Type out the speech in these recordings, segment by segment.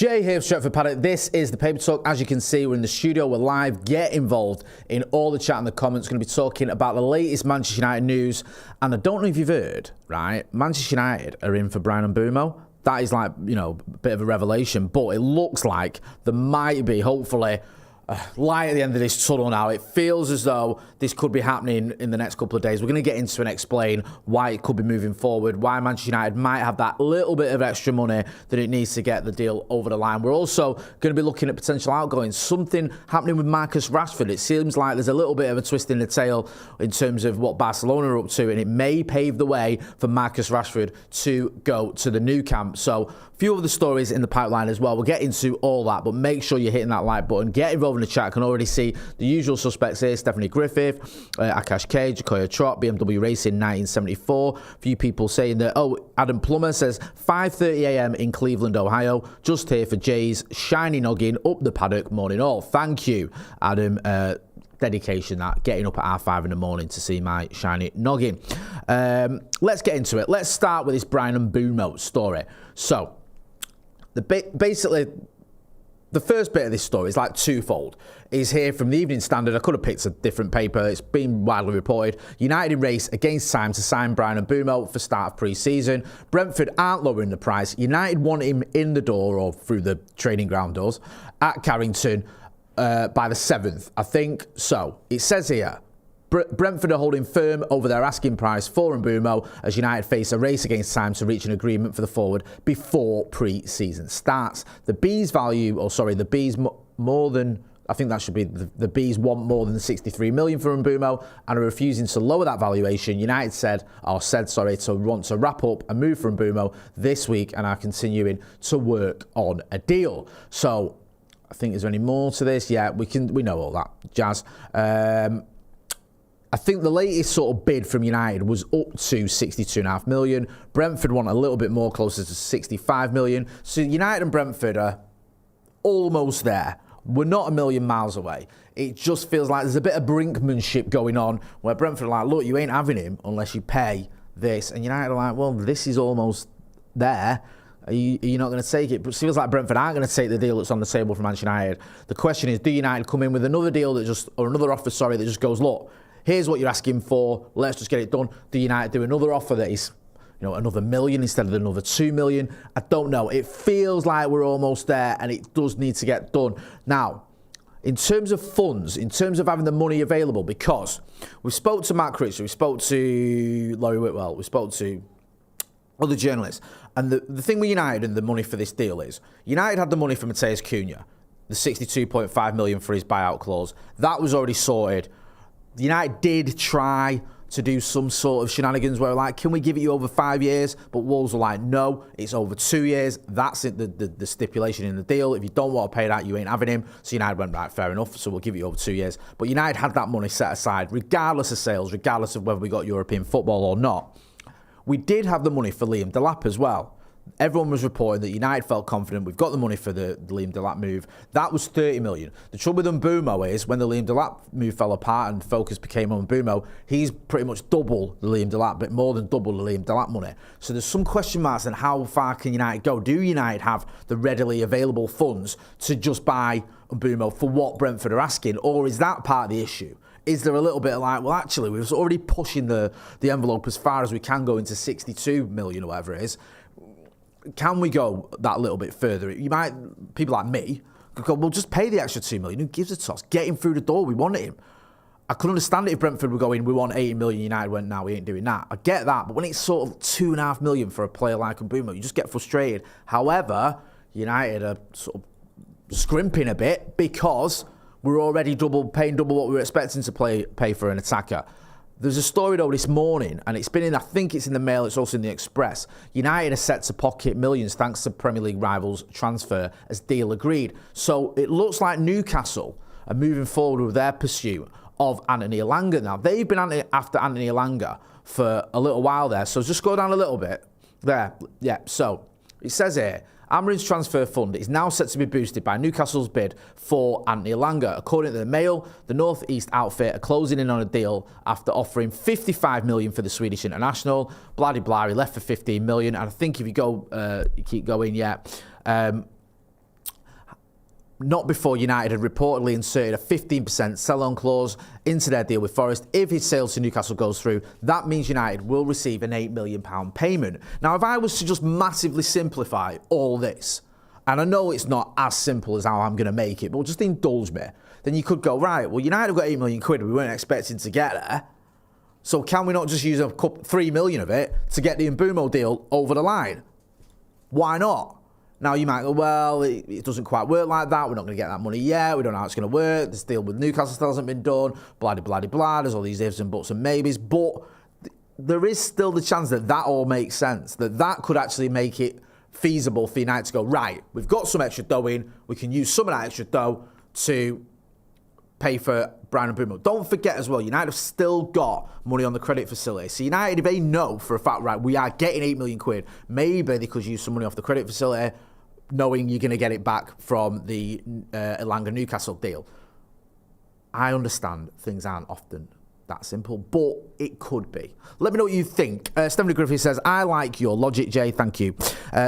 Jay here, Stretford, Paddock. This is the Paper Talk. As you can see, we're in the studio, we're live. Get involved in all the chat and the comments. We're going to be talking about the latest Manchester United news. And I don't know if you've heard, right? Manchester United are in for Bryan Mbeumo. That is like, you know, a bit of a revelation. But it looks like there might be, hopefully, light at the end of this tunnel now. It feels as though this could be happening in the next couple of days. We're going to get into and explain why it could be moving forward, why Manchester United might have that little bit of extra money that it needs to get the deal over the line. We're also going to be looking at potential outgoings, something happening with Marcus Rashford. It seems like there's a little bit of a twist in the tail in terms of what Barcelona are up to, and it may pave the way for Marcus Rashford to go to the Nou Camp. So a few of the stories in the pipeline as well. We'll get into all that, but make sure you're hitting that like button. Get involved in the chat. I can already see the usual suspects here: Stephanie Griffith, Akash K, Jacoya Trott, BMW Racing 1974. A few people saying that, Adam Plummer says 5:30 a.m. in Cleveland, Ohio. Just here for Jay's shiny noggin up the paddock. Morning all. Thank you, Adam. Dedication, that getting up at R5 in the morning to see my shiny noggin. Let's get into it. Let's start with this Bryan Mbeumo story. So, basically, the first bit of this story is like twofold. Is here from the Evening Standard. I could have picked a different paper. It's been widely reported. United in race against time to sign Bryan Mbeumo for start of pre-season. Brentford aren't lowering the price. United want him in the door or through the training ground doors at Carrington by the 7th, I think. So it says here, Brentford are holding firm over their asking price for Mbeumo as United face a race against time to reach an agreement for the forward before pre-season starts. The Bees more than, I think that should be, the Bees want more than 63 million for Mbeumo and are refusing to lower that valuation. United said to want to wrap up a move for Mbeumo this week and are continuing to work on a deal. So I think, is there any more to this? Yeah, we know all that jazz. I think the latest sort of bid from United was up to 62.5 million. Brentford want a little bit more, closer to 65 million. So United and Brentford are almost there. We're not a million miles away. It just feels like there's a bit of brinkmanship going on where Brentford are like, look, you ain't having him unless you pay this. And United are like, well, this is almost there. Are you not going to take it? But it feels like Brentford aren't going to take the deal that's on the table for Manchester United. The question is, do United come in with another deal or another offer, that just goes, look, here's what you're asking for, let's just get it done. Do United do another offer that is, another million instead of another 2 million? I don't know. It feels like we're almost there and it does need to get done. Now, in terms of funds, in terms of having the money available, because we spoke to Matt Critchley, we spoke to Laurie Whitwell, we spoke to other journalists, and the thing with United and the money for this deal is, United had the money for Mateus Cunha, the 62.5 million for his buyout clause. That was already sorted. United did try to do some sort of shenanigans where like, can we give it you over 5 years? But Wolves were like, no, it's over 2 years. That's it, the stipulation in the deal. If you don't want to pay that, you ain't having him. So United went, right, fair enough, so we'll give you over 2 years. But United had that money set aside, regardless of sales, regardless of whether we got European football or not. We did have the money for Liam Delap as well. Everyone was reporting that United felt confident. We've got the money for the Liam Delap move. That was 30 million. The trouble with Mbeumo is when the Liam Delap move fell apart and focus became on Mbeumo, he's pretty much double the Liam Delap, but more than double the Liam Delap money. So there's some question marks on how far can United go. Do United have the readily available funds to just buy Mbeumo for what Brentford are asking, or is that part of the issue? Is there a little bit like, well, actually, we're already pushing the envelope as far as we can go into 62 million or whatever it is. Can we go that little bit further? People like me, could go, well, just pay the extra 2 million. Who gives a toss? Get him through the door. We wanted him. I could understand it if Brentford were going, we want 80 million. United went, no, we ain't doing that. I get that. But when it's sort of 2.5 million for a player like Mbeumo, you just get frustrated. However, United are sort of scrimping a bit because we're already paying double what we were expecting to pay for an attacker. There's a story though this morning, and it's been I think it's in the Mail, it's also in the Express. United are set to pocket millions thanks to Premier League rivals transfer as deal agreed. So it looks like Newcastle are moving forward with their pursuit of Anthony Elanga. Now, they've been after Anthony Elanga for a little while there. So just go down a little bit there. Yeah, so it says here, Amarin's transfer fund is now set to be boosted by Newcastle's bid for Anthony Elanga. According to the Mail, the North East outfit are closing in on a deal after offering 55 million for the Swedish international. Blah, he left for 15 million. And I think if you go, keep going, not before United had reportedly inserted a 15% sell-on clause into their deal with Forest. If his sale to Newcastle goes through, that means United will receive an £8 million payment. Now, if I was to just massively simplify all this, and I know it's not as simple as how I'm going to make it, but just indulge me, then you could go, right, well, United have got £8 million, we weren't expecting to get there. So can we not just use $3 million of it to get the Mbeumo deal over the line? Why not? Now, you might go, well, it doesn't quite work like that. We're not going to get that money yet. We don't know how it's going to work. This deal with Newcastle still hasn't been done. Blah, blah, blah, blah. There's all these ifs and buts and maybes. But there is still the chance that all makes sense, that could actually make it feasible for United to go, right, we've got some extra dough in. We can use some of that extra dough to pay for Bryan Mbeumo. Don't forget as well, United have still got money on the credit facility. So United, if they know for a fact, right, we are getting £8 million, maybe they could use some money off the credit facility, knowing you're going to get it back from the Elanga Newcastle deal. I understand things aren't often that simple, but it could be. Let me know what you think. Stephanie Griffith says, I like your logic, Jay. Thank you.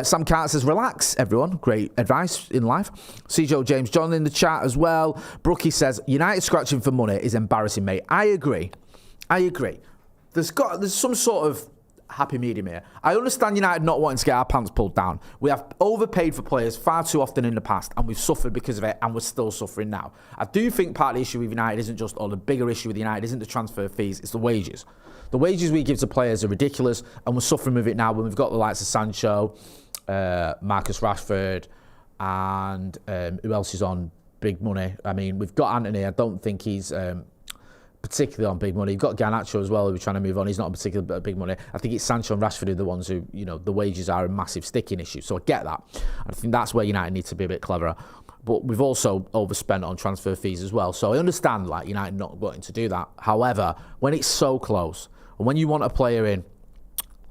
Sam Carter says, relax, everyone. Great advice in life. C.J. James John in the chat as well. Brookie says, United scratching for money is embarrassing, mate. I agree. There's some sort of happy medium here. I understand United not wanting to get our pants pulled down. We have overpaid for players far too often in the past, and we've suffered because of it, and we're still suffering now. I do think part of the issue with United isn't just, or the bigger issue with United isn't the transfer fees, it's the wages. The wages we give to players are ridiculous, and we're suffering with it now when we've got the likes of Sancho, Marcus Rashford, and who else is on big money? I mean, we've got Anthony. I don't think he's particularly on big money. You've got Garnacho as well, who we're trying to move on. He's not on particularly big money. I think it's Sancho and Rashford who are the ones who, the wages are a massive sticking issue. So I get that. I think that's where United needs to be a bit cleverer. But we've also overspent on transfer fees as well. So I understand United not wanting to do that. However, when it's so close, and when you want a player in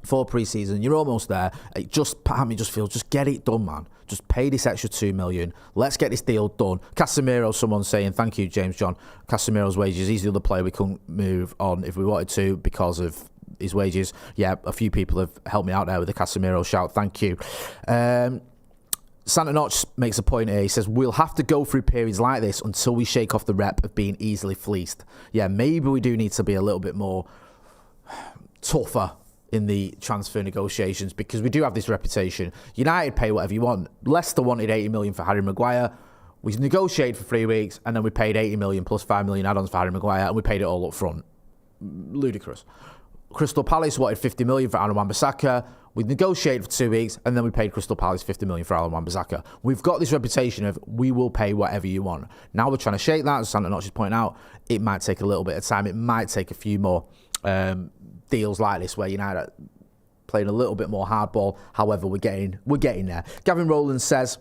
for pre-season, you're almost there. It just feels, just get it done, man. Just pay this extra $2 million. Let's get this deal done. Casemiro, someone saying, thank you, James John. Casemiro's wages, he's the other player we couldn't move on if we wanted to because of his wages. Yeah, a few people have helped me out there with the Casemiro shout. Thank you. Santa Notch makes a point here. He says, we'll have to go through periods like this until we shake off the rep of being easily fleeced. Yeah, maybe we do need to be a little bit more tougher in the transfer negotiations because we do have this reputation. United pay whatever you want. Leicester wanted $80 million for Harry Maguire. We negotiated for 3 weeks and then we paid $80 million plus $5 million add-ons for Harry Maguire and we paid it all up front. Ludicrous. Crystal Palace wanted $50 million for Aaron Wan-Bissaka. We negotiated for 2 weeks and then we paid Crystal Palace $50 million for Aaron Wan-Bissaka. We've got this reputation of we will pay whatever you want. Now we're trying to shake that. As Santa Notch is pointing out, it might take a little bit of time. It might take a few more deals like this where United are playing a little bit more hardball. However, we're getting there. Gavin Rowland says,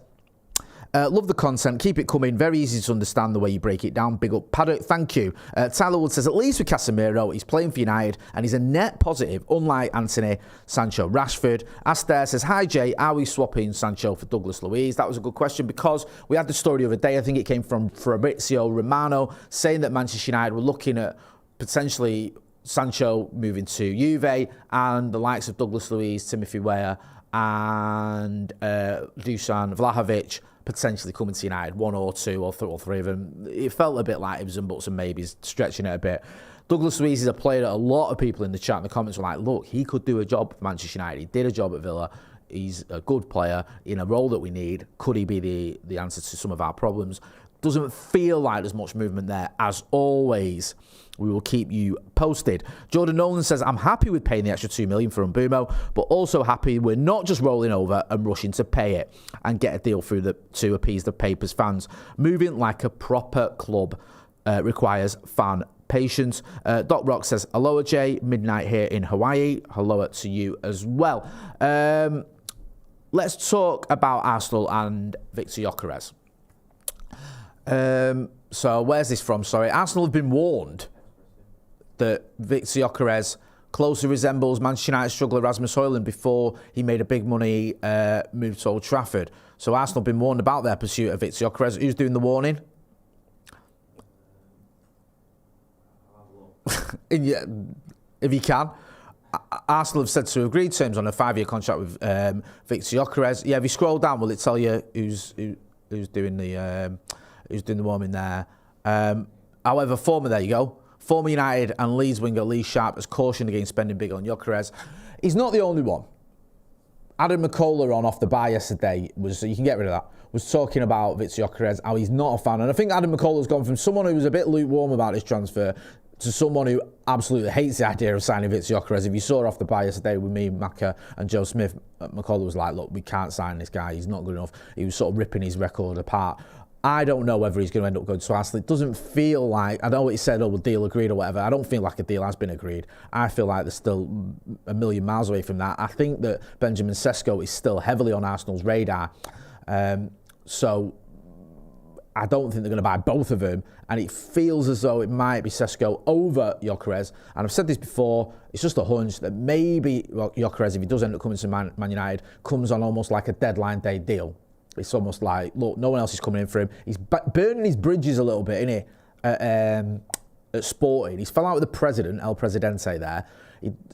love the content, keep it coming, very easy to understand the way you break it down. Big up Paddock, thank you. Tyler Wood says, at least with Casemiro, he's playing for United and he's a net positive, unlike Anthony, Sancho, Rashford. Astaire says, hi Jay, are we swapping Sancho for Douglas Luiz? That was a good question because we had the story the other day, I think it came from Fabrizio Romano, saying that Manchester United were looking at potentially Sancho moving to Juve and the likes of Douglas Luiz, Timothy Weah and Dusan Vlahovic potentially coming to United, one or two or three of them. It felt a bit like ifs and buts and maybes, stretching it a bit. Douglas Luiz is a player that a lot of people in the chat and the comments were like, look, he could do a job for Manchester United. He did a job at Villa. He's a good player in a role that we need. Could he be the answer to some of our problems? Doesn't feel like there's much movement there. As always, we will keep you posted. Jordan Nolan says, I'm happy with paying the extra $2 million for Mbeumo, but also happy we're not just rolling over and rushing to pay it and get a deal through to appease the Papers fans. Moving like a proper club requires fan patience. Doc Rock says, aloha Jay, midnight here in Hawaii. Aloha to you as well. Let's talk about Arsenal and Victor Gyökeres. So where's this from? Sorry. Arsenal have been warned that Victor Gyökeres closely resembles Manchester United struggler Rasmus Højlund before he made a big money move to Old Trafford. So Arsenal have been warned about their pursuit of Victor Gyökeres. Who's doing the warning? If you can. Arsenal have said to agree terms on a 5-year contract with Victor Gyökeres. Yeah, if you scroll down, will it tell you who's who's doing the warming there. However, there you go. Former United and Leeds winger Lee Sharp has cautioned against spending big on Yarez. He's not the only one. Adam McCullough on Off the Bar yesterday you can get rid of that, was talking about Victor Yarez, how he's not a fan. And I think Adam McCullough's gone from someone who was a bit lukewarm about his transfer to someone who absolutely hates the idea of signing Victor Yarez. If you saw Off the Bar yesterday with me, Macca and Joe Smith, McCullough was like, look, we can't sign this guy, he's not good enough. He was sort of ripping his record apart. I don't know whether he's going to end up going to Arsenal. It doesn't feel like, I know what he said, the deal agreed or whatever. I don't feel like a deal has been agreed. I feel like they're still a million miles away from that. I think that Benjamin Sesko is still heavily on Arsenal's radar. So I don't think they're going to buy both of them. And it feels as though it might be Sesko over Yarez. And I've said this before, it's just a hunch that maybe Yarez, if he does end up coming to Man United, comes on almost like a deadline day deal. It's almost like, look, no one else is coming in for him. He's burning his bridges a little bit, isn't he? At Sporting. He's fell out with the president, El Presidente there.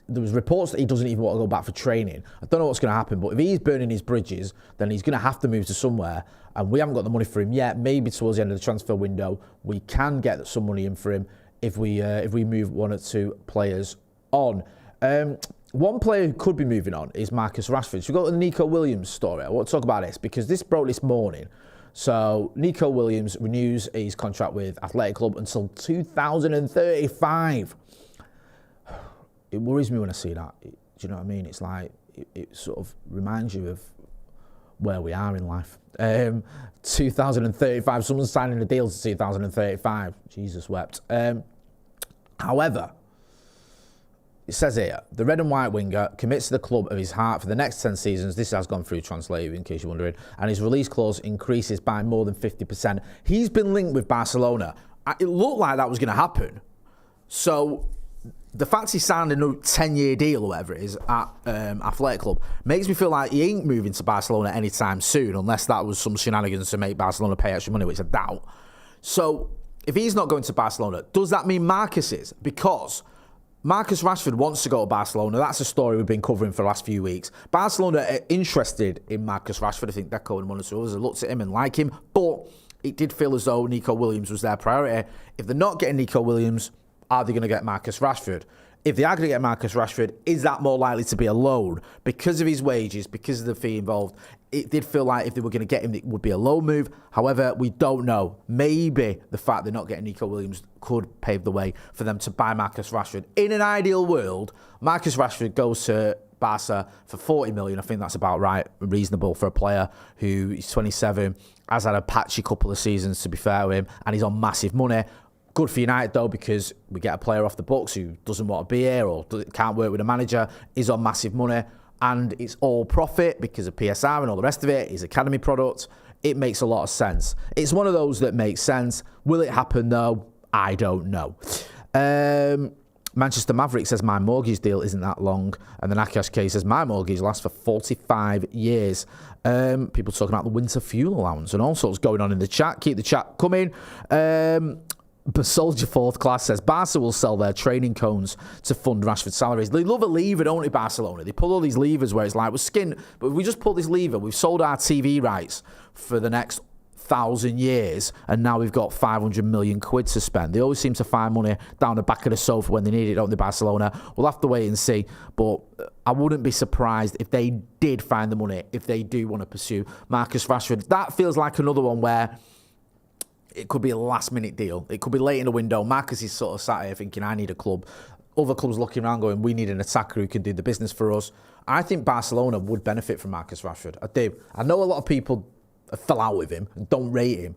There was reports that he doesn't even want to go back for training. I don't know what's going to happen, but if he's burning his bridges, then he's going to have to move to somewhere. And we haven't got the money for him yet. Maybe towards the end of the transfer window, we can get some money in for him if we move one or two players on. One player who could be moving on is Marcus Rashford. So we've got the Nico Williams story. I want to talk about this because this broke this morning. So Nico Williams renews his contract with Athletic Club until 2035. It worries me when I see that. Do you know what I mean? It's like, it sort of reminds you of where we are in life. 2035, someone's signing a deal to 2035. Jesus wept. However, it says here, the red and white winger commits to the club of his heart for the next 10 seasons. This has gone through translated, in case you're wondering. And his release clause increases by more than 50%. He's been linked with Barcelona. It looked like that was going to happen. So the fact he signed a new 10-year deal or whatever it is at Athletic Club makes me feel like he ain't moving to Barcelona anytime soon, unless that was some shenanigans to make Barcelona pay extra money, which I doubt. So if he's not going to Barcelona, does that mean Marcus is? Because Marcus Rashford wants to go to Barcelona. That's a story we've been covering for the last few weeks. Barcelona are interested in Marcus Rashford. I think Deco and one or two others have looked at him and like him. But it did feel as though Nico Williams was their priority. If they're not getting Nico Williams, are they going to get Marcus Rashford? If they are going to get Marcus Rashford, is that more likely to be a loan? Because of his wages, because of the fee involved, it did feel like if they were going to get him, it would be a loan move. However, we don't know. Maybe the fact they're not getting Nico Williams could pave the way for them to buy Marcus Rashford. In an ideal world, Marcus Rashford goes to Barca for 40 million. I think that's about right, reasonable for a player who is 27, has had a patchy couple of seasons, to be fair with him, and he's on massive money. Good for United, though, because we get a player off the books who doesn't want to be here or can't work with a manager, is on massive money, and it's all profit because of PSR and all the rest of it. His academy product. It makes a lot of sense. It's one of those that makes sense. Will it happen, though? I don't know. Manchester Maverick says my mortgage deal isn't that long, and the Nakash case says my mortgage lasts for 45 years. People talking about the winter fuel allowance and all sorts going on in the chat. Keep the chat coming. Soldier Fourth Class says Barca will sell their training cones to fund Rashford's salaries. They love a lever, don't they, Barcelona? They pull all these levers where it's like, we're skin, but if we just pull this lever, we've sold our TV rights for the next 1,000 years, and now we've got 500 million quid to spend. They always seem to find money down the back of the sofa when they need it, don't they, Barcelona? We'll have to wait and see, but I wouldn't be surprised if they did find the money, if they do want to pursue Marcus Rashford. That feels like another one where it could be a last-minute deal. It could be late in the window. Marcus is sort of sat here thinking, I need a club. Other clubs looking around going, we need an attacker who can do the business for us. I think Barcelona would benefit from Marcus Rashford. I do. I know a lot of people fell out with him and don't rate him,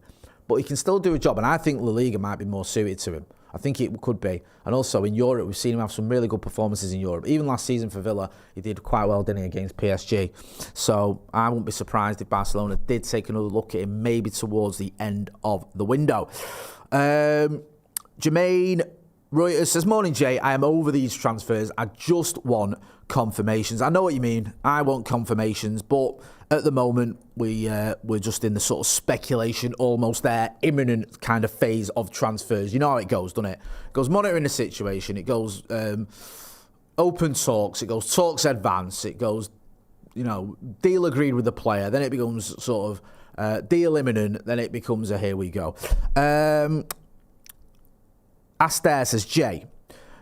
but he can still do a job, and I think La Liga might be more suited to him. I think it could be. And also in Europe, we've seen him have some really good performances in Europe. Even last season for Villa, he did quite well, didn't he, against PSG. So I wouldn't be surprised if Barcelona did take another look at him, maybe towards the end of the window. Jermaine Reuters says, morning, Jay. I am over these transfers. I just want confirmations. I know what you mean. I want confirmations, but at the moment, we're just in the sort of speculation, almost there, imminent kind of phase of transfers. You know how it goes, doesn't it? It goes monitoring the situation. It goes open talks. It goes talks advance. It goes, deal agreed with the player. Then it becomes sort of Deal imminent, then it becomes a here we go. Astaire says, Jay,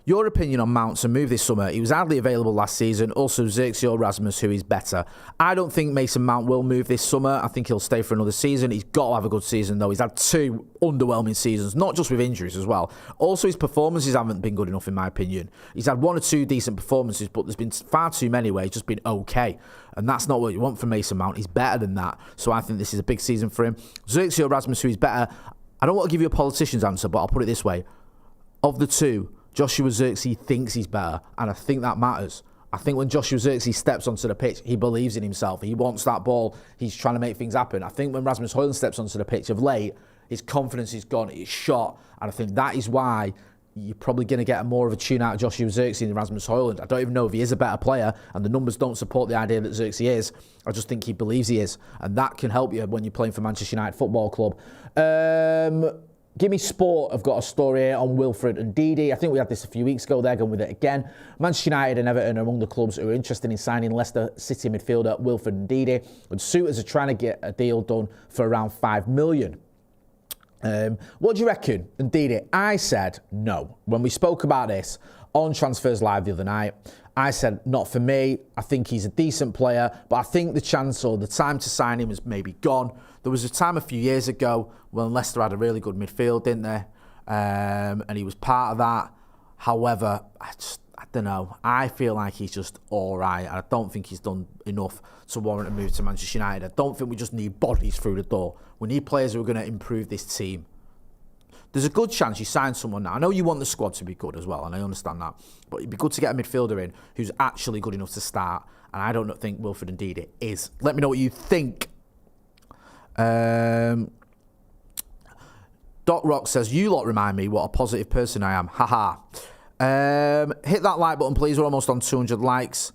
your opinion on Mount's move this summer. He was hardly available last season. Also, Xerxes Rasmus, who is better. I don't think Mason Mount will move this summer. I think he'll stay for another season. He's got to have a good season, though. He's had 2 underwhelming seasons, not just with injuries as well. Also, his performances haven't been good enough, in my opinion. He's had 1 or 2 decent performances, but there's been far too many where he's just been okay. And that's not what you want from Mason Mount. He's better than that. So I think this is a big season for him. Xerxes Rasmus, who is better. I don't want to give you a politician's answer, but I'll put it this way. Of the 2, Joshua Zirkzee thinks he's better, and I think that matters. I think when Joshua Zirkzee steps onto the pitch, he believes in himself. He wants that ball. He's trying to make things happen. I think when Rasmus Højlund steps onto the pitch of late, his confidence is gone. It's shot, and I think that is why you're probably going to get more of a tune out of Joshua Zirkzee than Rasmus Højlund. I don't even know if he is a better player, and the numbers don't support the idea that Zirkzee is. I just think he believes he is, and that can help you when you're playing for Manchester United Football Club. Give Me Sport have got a story here on Wilfried and Ndidi. I think we had this a few weeks ago. They're going with it again. Manchester United and Everton are among the clubs who are interested in signing Leicester City midfielder Wilfried Ndidi. And suitors are trying to get a deal done for around $5 million. What do you reckon, Ndidi? I said no. When we spoke about this on Transfers Live the other night, I said, not for me. I think he's a decent player, but I think the chance or the time to sign him is maybe gone. There was a time a few years ago when Leicester had a really good midfield, didn't they? And he was part of that. However, I don't know. I feel like he's just all right. I don't think he's done enough to warrant a move to Manchester United. I don't think we just need bodies through the door. We need players who are going to improve this team. There's a good chance you sign someone now. I know you want the squad to be good as well, and I understand that. But it'd be good to get a midfielder in who's actually good enough to start. And I don't think Wilfried Ndidi is. Let me know what you think. Doc Rock says, you lot remind me what a positive person I am. Haha. Hit that like button, please. We're almost on 200 likes.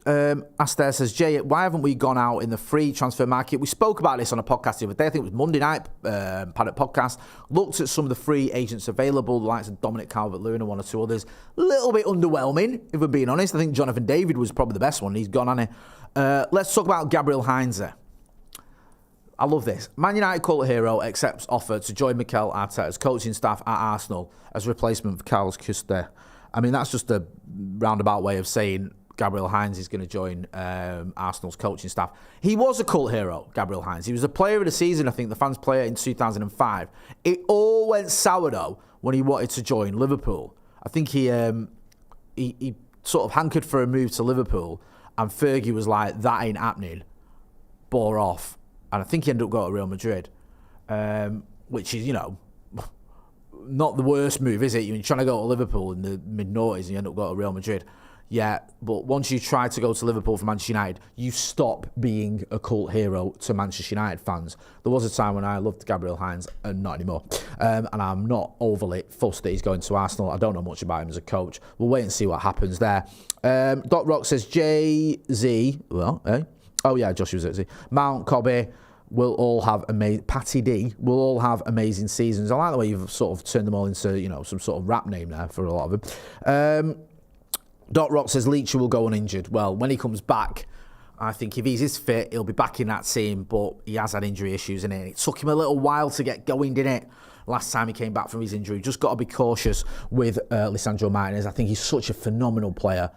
Astaire says, Jay, why haven't we gone out in the free transfer market? We spoke about this on a podcast the other day. I think it was Monday night, Paddock podcast. Looked at some of the free agents available, the likes of Dominic Calvert-Lewin and 1 or 2 others. A little bit underwhelming, if we're being honest. I think Jonathan David was probably the best one. He's gone, hasn't he? Let's talk about Gabriel Hines. I love this. Man United cult hero accepts offer to join Mikel Arteta's coaching staff at Arsenal as replacement for Carlos Custer. I mean, that's just a roundabout way of saying Gabriel Hines is going to join Arsenal's coaching staff. He was a cult hero, Gabriel Hines. He was a player of the season, I think, the fans' player in 2005. It all went sour, though, when he wanted to join Liverpool. I think he sort of hankered for a move to Liverpool, and Fergie was like, that ain't happening. Bore off. And I think he ended up going to Real Madrid, which is, not the worst move, is it? You're trying to go to Liverpool in the mid-noughties and you end up going to Real Madrid. Yeah, but once you try to go to Liverpool for Manchester United, you stop being a cult hero to Manchester United fans. There was a time when I loved Gabriel Hines, and not anymore. And I'm not overly fussed that he's going to Arsenal. I don't know much about him as a coach. We'll wait and see what happens there. Doc Rock says, Jay-Z, oh yeah, Joshua Zirkzee, Mount, Cobby will all have Patty D will all have amazing seasons. I like the way you've sort of turned them all into, some sort of rap name there for a lot of them. Doc Rock says Leach will go uninjured. Well, when he comes back, I think if he's fit, he'll be back in that team, but he has had injury issues, and it took him a little while to get going, didn't it? Last time he came back from his injury. Just got to be cautious with Lisandro Martinez. I think he's such a phenomenal player.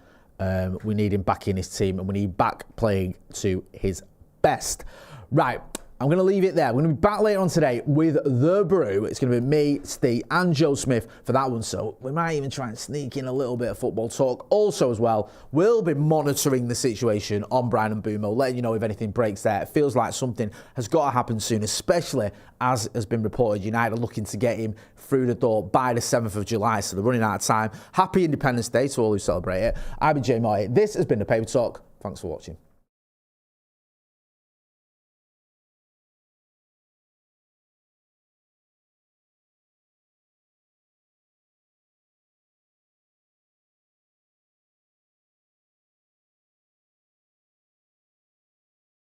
We need him back in his team, and we need back playing to his best. Right, I'm going to leave it there. We're going to be back later on today with The Brew. It's going to be me, Steve, and Joe Smith for that one. So we might even try and sneak in a little bit of football talk. Also, as well, we'll be monitoring the situation on Bryan Mbeumo, letting you know if anything breaks there. It feels like something has got to happen soon, especially as has been reported, United are looking to get him through the door by the 7th of July. So they're running out of time. Happy Independence Day to all who celebrate it. I've been Jay Moy. This has been The Paper Talk. Thanks for watching.